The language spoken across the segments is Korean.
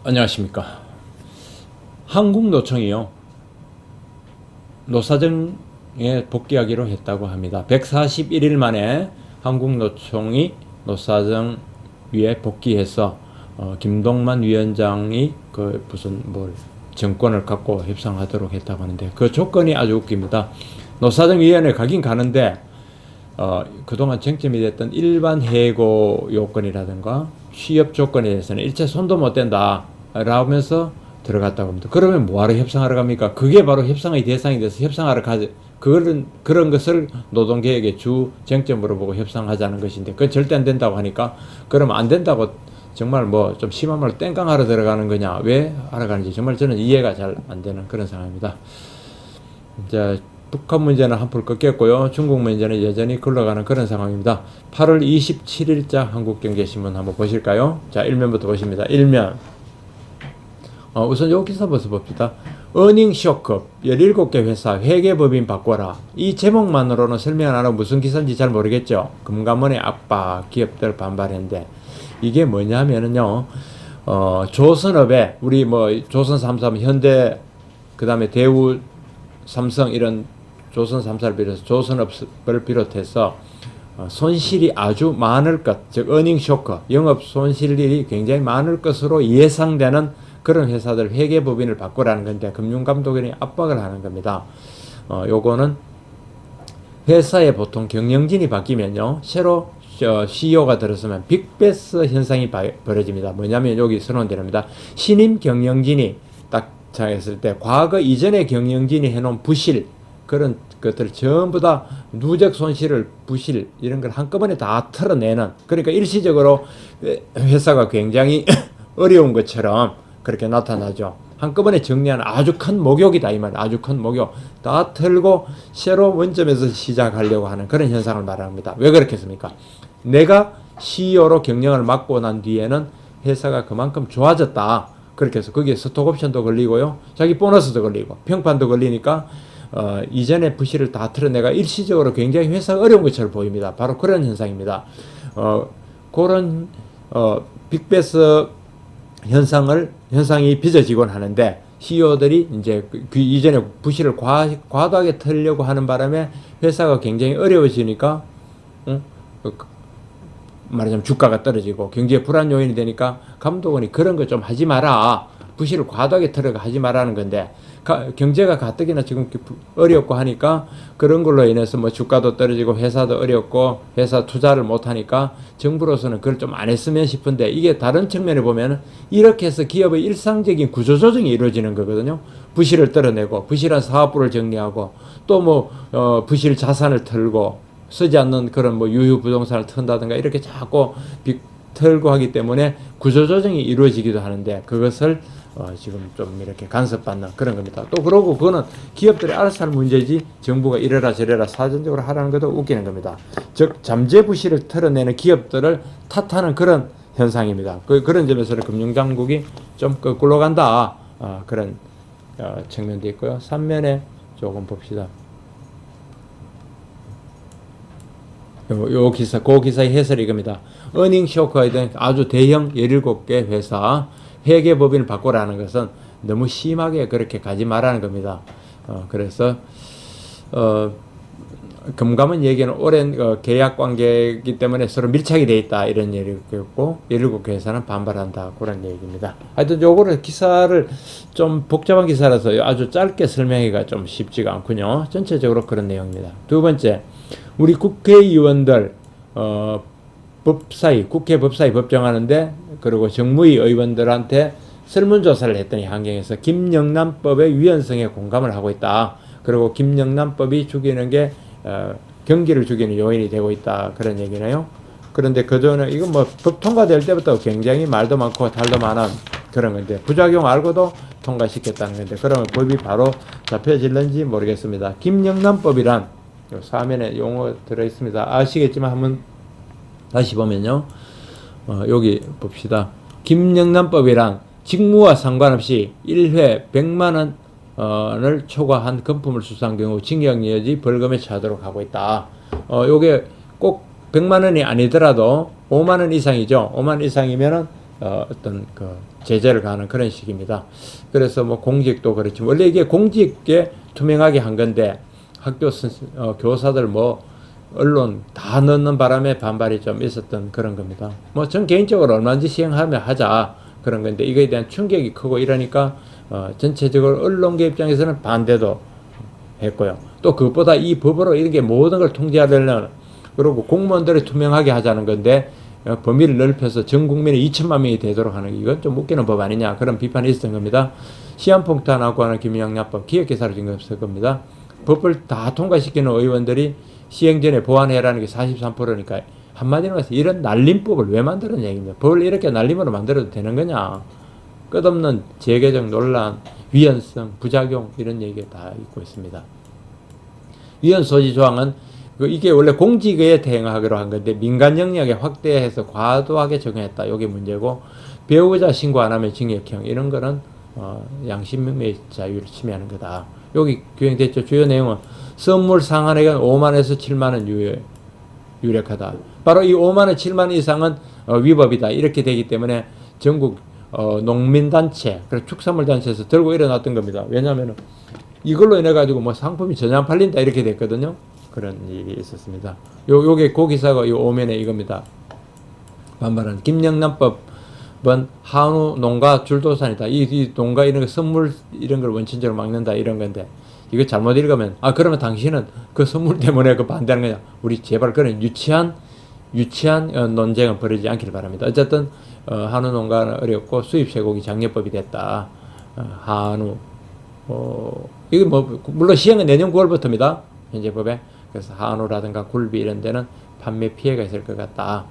안녕하십니까. 한국노총이요, 노사정에 복귀하기로 했다고 합니다. 141일 만에 한국노총이 노사정 위에 복귀해서 김동만 위원장이 그 무슨 정권을 갖고 협상하도록 했다고 하는데, 그 조건이 아주 웃깁니다. 노사정위원회 가긴 가는데 그동안 쟁점이 됐던 일반 해고 요건이라든가 취업 조건에 대해서는 일체 손도 못 댄다 라면서 들어갔다고 합니다. 그러면 뭐하러 협상하러 갑니까? 그게 바로 협상의 대상이 돼서 협상하러 가지. 그런 것을 노동계획의 주 쟁점으로 보고 협상하자는 것인데, 그건 절대 안 된다고 하니까, 그러면 안 된다고 정말 좀 심한 말로 땡깡하러 들어가는 거냐, 왜 하러 가는지 정말 저는 이해가 잘 안 되는 그런 상황입니다. 이제 북한 문제는 한풀 꺾였고요. 중국 문제는 여전히 굴러가는 그런 상황입니다. 8월 27일자 한국경제신문 한번 보실까요? 자, 1면부터 보십니다. 1면. 우선 요 기사부터 봅시다. 어닝 쇼크, 17개 회사 회계법인 바꿔라. 이 제목만으로는 설명 안 하고 무슨 기사인지 잘 모르겠죠. 금감원의 압박, 기업들 반발했는데, 이게 뭐냐면은요, 조선업에, 우리 조선 3사면 현대, 그 다음에 대우, 삼성 이런 조선 3사를 비롯해서 조선업을 비롯해서 손실이 아주 많을 것, 즉 어닝 쇼크, 영업 손실이 굉장히 많을 것으로 예상되는 그런 회사들 회계법인을 바꾸라는 건데, 금융감독원이 압박을 하는 겁니다. 요거는 회사에 보통 경영진이 바뀌면요, 새로 CEO가 들어서면 빅베스 현상이 벌어집니다. 뭐냐면 여기 선언되랍니다. 신임 경영진이 딱 했을 때 과거 이전의 경영진이 해놓은 부실, 그런 것들 전부 다 누적 손실을, 부실 이런 걸 한꺼번에 다 털어내는, 그러니까 일시적으로 회사가 굉장히 어려운 것처럼 그렇게 나타나죠. 한꺼번에 정리하는 아주 큰 목욕이다 이 말. 아주 큰 목욕 다 털고 새로 원점에서 시작하려고 하는 그런 현상을 말합니다. 왜 그렇겠습니까? 내가 CEO로 경영을 맡고 난 뒤에는 회사가 그만큼 좋아졌다. 그렇게 해서 거기에 스톡옵션도 걸리고요, 자기 보너스도 걸리고 평판도 걸리니까 이전의 부실을 다 털어내가 일시적으로 굉장히 회사가 어려운 것처럼 보입니다. 바로 그런 현상입니다. 그런 빅베스 현상이 빚어지곤 하는데, CEO들이 이제 그 이전의 부실을 과도하게 털려고 하는 바람에 회사가 굉장히 어려워지니까 말하자면 주가가 떨어지고 경기에 불안 요인이 되니까 감독원이 그런 거 좀 하지 마라, 부실을 과도하게 털어가 하지 말라는 건데, 경제가 가뜩이나 지금 어렵고 하니까 그런 걸로 인해서 주가도 떨어지고 회사도 어렵고 회사 투자를 못 하니까 정부로서는 그걸 좀 안 했으면 싶은데, 이게 다른 측면에 보면 이렇게 해서 기업의 일상적인 구조조정이 이루어지는 거거든요. 부실을 떨어내고 부실한 사업부를 정리하고 또 부실 자산을 털고 쓰지 않는 그런 유휴 부동산을 턴다든가 이렇게 자꾸 털고 하기 때문에 구조조정이 이루어지기도 하는데, 그것을 지금 좀 이렇게 간섭받는 그런 겁니다. 또 그러고 그거는 기업들이 알아서 할 문제지 정부가 이래라 저래라 사전적으로 하라는 것도 웃기는 겁니다. 즉 잠재 부실을 털어내는 기업들을 탓하는 그런 현상입니다. 그런 점에서는 금융당국이 좀 거꾸로 간다, 그런 측면도 있고요. 3면에 조금 봅시다. 그 기사의 해설이 이겁니다. 어닝 쇼크에 대한 아주 대형 17개 회사 회계법인을 바꾸라는 것은 너무 심하게 그렇게 가지 말라는 겁니다. 그래서 금감원 얘기는 오랜 계약 관계이기 때문에 서로 밀착이 돼 있다 이런 얘기였고, 17개 회사는 반발한다 그런 얘기입니다. 하여튼 요거를 기사를 좀 복잡한 기사라서 아주 짧게 설명하기가 좀 쉽지가 않군요. 전체적으로 그런 내용입니다. 두 번째, 우리 국회의원들 국회 법사위 법정하는데, 그리고 정무위 의원들한테 설문조사를 했더니 환경에서 김영란법의 위헌성에 공감을 하고 있다. 그리고 김영란법이 죽이는 게 경기를 죽이는 요인이 되고 있다 그런 얘기네요. 그런데 그전에 이건 법 통과될 때부터 굉장히 말도 많고 탈도 많은 그런 건데, 부작용 알고도 통과시켰다는 건데, 그러면 법이 바로 잡혀질는지 모르겠습니다. 김영란법이란 사면에 용어 들어있습니다. 아시겠지만 한번 다시 보면요, 여기 봅시다. 김영란법이란 직무와 상관없이 1회 100만 원을 초과한 금품을 수사한 경우 징역 내지 벌금에 처하도록 하고 있다. 요게 꼭 100만 원이 아니더라도 5만 원 이상이죠. 5만 원 이상이면은 어떤 그 제재를 가하는 그런 식입니다. 그래서 뭐 공직도 그렇지만 원래 이게 공직에 투명하게 한 건데 학교 교사들 뭐 언론 다 넣는 바람에 반발이 좀 있었던 그런 겁니다. 뭐 전 개인적으로 얼마든지 시행하면 하자 그런 건데 이거에 대한 충격이 크고 이러니까 전체적으로 언론계 입장에서는 반대도 했고요. 또 그것보다 이 법으로 이렇게 모든 걸 통제하려는 그리고 공무원들을 투명하게 하자는 건데 범위를 넓혀서 전 국민이 2천만 명이 되도록 하는 이건 좀 웃기는 법 아니냐 그런 비판이 있었던 겁니다. 시한폭탄하고 하는 김영란법 기획계사로 증거했을 겁니다. 법을 다 통과시키는 의원들이 시행 전에 보완해라는 게 43%니까 한마디로 해서 이런 날림법을 왜 만드는 얘기입니다. 법을 이렇게 날림으로 만들어도 되는 거냐. 끝없는 재개정 논란, 위헌성, 부작용 이런 얘기가 다 있고 있습니다. 위헌 소지 조항은 이게 원래 공직에 대응하기로 한 건데 민간 영역에 확대해서 과도하게 적용했다. 이게 문제고 배우자 신고 안 하면 징역형 이런 거는 양심의 자유를 침해하는 거다. 여기 규정됐죠. 주요 내용은 선물 상한액은 5만에서 7만원 유력하다. 바로 이 5만원, 7만원 이상은 위법이다. 이렇게 되기 때문에 전국 농민단체, 그리고 축산물단체에서 들고 일어났던 겁니다. 왜냐하면 이걸로 인해 가지고 뭐 상품이 전혀 안 팔린다 이렇게 됐거든요. 그런 일이 있었습니다. 요게 고기사가 이 오면에 이겁니다. 반발하는 김영란법은 한우 농가 줄도산이다. 이 농가 이런 거 선물 이런 걸 원천적으로 막는다 이런 건데 이거 잘못 읽으면 그러면 당신은 그 선물 때문에 그 반대하는 거냐. 우리 제발 그런 유치한 논쟁은 벌이지 않기를 바랍니다. 어쨌든 한우 농가는 어렵고 수입 쇠고기 장려법이 됐다. 한우 이거 뭐 물론 시행은 내년 9월부터입니다. 현재 법에. 그래서 한우라든가 굴비 이런 데는 판매 피해가 있을 것 같다.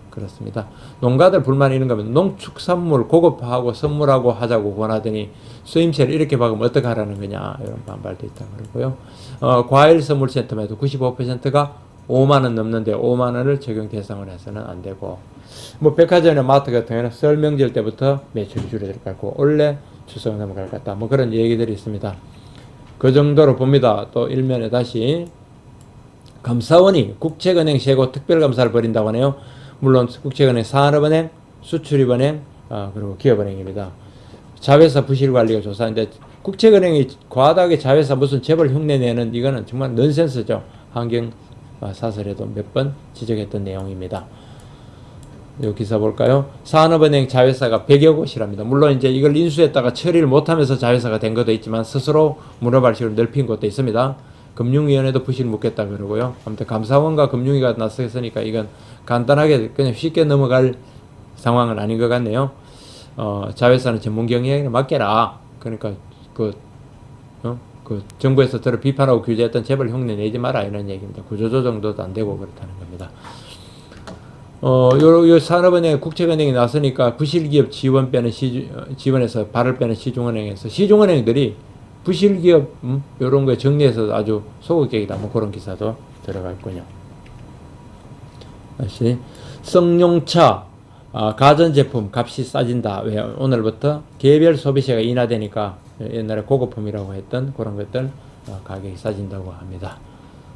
그렇습니다. 농가들 불만이 있는 거면 농축산물 고급화하고 선물하고 하자고 권하더니 수임세를 이렇게 박으면 어떻게 하라는 거냐 이런 반발도 있다고 그러고요. 과일 선물센터에도 95%가 5만원 넘는데 5만원을 적용 대상을 해서는 안 되고 뭐 백화점이나 마트 같은 경우는 설 명절 때부터 매출이 줄어들 것 같고 원래 추석 넘어갈 것 같다. 뭐 그런 얘기들이 있습니다. 그 정도로 봅니다. 또 일면에 다시 감사원이 국책은행 세고 특별감사를 벌인다고 하네요. 물론 국책은행, 산업은행, 수출입은행, 그리고 기업은행입니다. 자회사 부실관리가 조사하는데 국책은행이 과다하게 자회사 무슨 재벌 흉내내는 이거는 정말 넌센스죠. 환경 사설에도 몇 번 지적했던 내용입니다. 이 기사 볼까요? 산업은행 자회사가 100여 곳이랍니다. 물론 이제 이걸 인수했다가 처리를 못하면서 자회사가 된 것도 있지만 스스로 문어발식으로 넓힌 것도 있습니다. 금융위원회도 부실 묻겠다 그러고요. 아무튼 감사원과 금융위가 나섰으니까 이건 간단하게 그냥 쉽게 넘어갈 상황은 아닌 것 같네요. 자회사는 전문 경영에 맡겨라. 그러니까 그 정부에서 저를 비판하고 규제했던 재벌 흉내 내지 마라 이런 얘기입니다. 구조조정도 안 되고 그렇다는 겁니다. 요 산업은행, 국책은행이 나서니까 부실기업 지원 빼는 지원에서 발을 빼는 시중은행에서 시중은행들이 부실기업 요런 거 정리해서 아주 소극적이다. 뭐 그런 기사도 들어가 있군요. 다시 성룡차 가전제품 값이 싸진다. 왜 오늘부터 개별 소비세가 인하되니까 옛날에 고급품이라고 했던 그런 것들 가격이 싸진다고 합니다.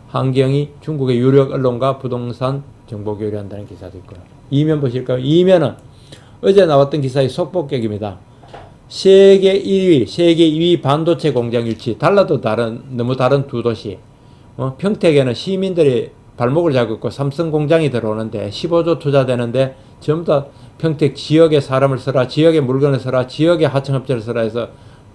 한경이 중국의 유력 언론과 부동산 정보 교류한다는 기사도 있고요. 이면 보실까요? 이면은 어제 나왔던 기사의 속보격입니다. 세계 2위 반도체 공장 유치. 달라도 너무 다른 두 도시. 평택에는 시민들이 발목을 잡고 삼성 공장이 들어오는데 15조 투자되는데 전부 다 평택 지역에 사람을 써라, 지역에 물건을 써라, 지역에 하청업체를 써라 해서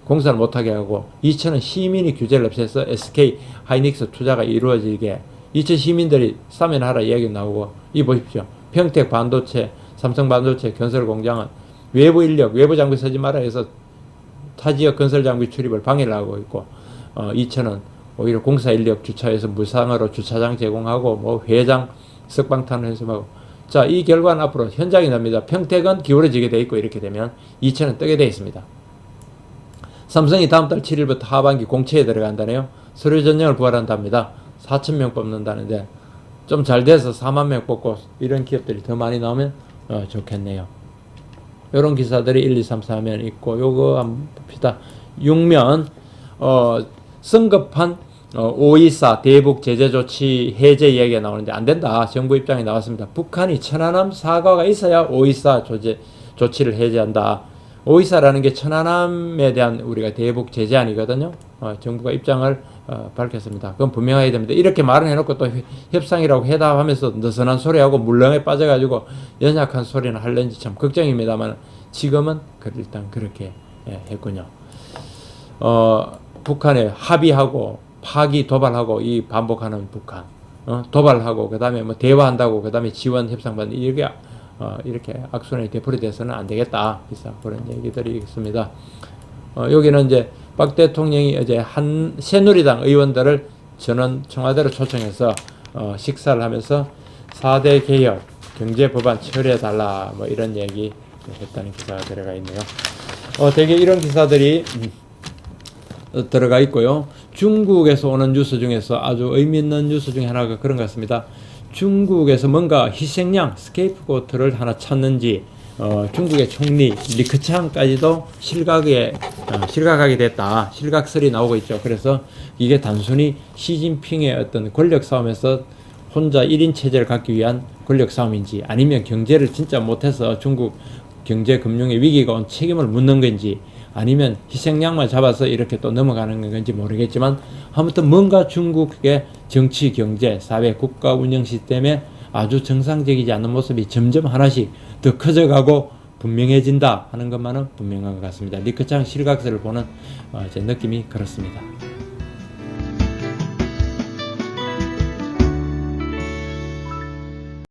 공사를 못하게 하고 2천은 시민이 규제를 없애서 SK 하이닉스 투자가 이루어지게 2천 시민들이 싸면 하라 이야기 나오고 이 보십시오. 평택 반도체, 삼성 반도체 건설 공장은 외부 인력, 외부 장비 쓰지 마라 해서 타지역 건설 장비 출입을 방해를 하고 있고 2천은 오히려 공사 인력 주차해서 무상으로 주차장 제공하고 뭐 회장 석방탄을 해서 자, 이 결과는 앞으로 현장이 납니다. 평택은 기울어지게 돼 있고 이렇게 되면 2천은 뜨게 돼 있습니다. 삼성이 다음 달 7일부터 하반기 공채에 들어간다네요. 서류 전형을 부활한답니다. 4,000명 뽑는다는데 좀 잘 돼서 4만 명 뽑고 이런 기업들이 더 많이 나오면 좋겠네요. 이런 기사들이 1, 2, 3, 4면 있고 요거 한번 봅시다. 6면 성급한 524 대북 제재 조치 해제 이야기가 나오는데 안 된다. 정부 입장이 나왔습니다. 북한이 천안함 사과가 있어야 524 조치를 해제한다. 오이사라는 게 천안함에 대한 우리가 대북 제재안이거든요. 정부가 입장을 밝혔습니다. 그건 분명해야 됩니다. 이렇게 말을 해놓고 또 협상이라고 해답하면서 느슨한 소리하고 물렁에 빠져가지고 연약한 소리는 할는지 참 걱정입니다만 지금은 일단 그렇게 했군요. 북한에 합의하고 파기 도발하고 이 반복하는 북한, 도발하고 그 다음에 뭐 대화한다고 그 다음에 지원 협상받는 이렇게 악순환이 되풀이 돼서는 안 되겠다. 그런 얘기들이 있습니다. 여기는 이제 박 대통령이 이제 새누리당 의원들을 전원 청와대로 초청해서 식사를 하면서 4대 개혁 경제 법안 처리해달라 뭐 이런 얘기 했다는 기사가 들어가 있네요. 되게 이런 기사들이 들어가 있고요. 중국에서 오는 뉴스 중에서 아주 의미 있는 뉴스 중에 하나가 그런 것 같습니다. 중국에서 뭔가 희생양 스케이프고트를 하나 찾는지 중국의 총리 리크창까지도 실각하게 됐다. 실각설이 나오고 있죠. 그래서 이게 단순히 시진핑의 어떤 권력 싸움에서 혼자 1인 체제를 갖기 위한 권력 싸움인지 아니면 경제를 진짜 못해서 중국 경제 금융의 위기가 온 책임을 묻는 건지 아니면 희생양만 잡아서 이렇게 또 넘어가는 건지 모르겠지만 아무튼 뭔가 중국의 정치, 경제, 사회, 국가 운영 시스템에 아주 정상적이지 않은 모습이 점점 하나씩 더 커져가고 분명해진다 하는 것만은 분명한 것 같습니다. 리크창 실각설을 보는 제 느낌이 그렇습니다.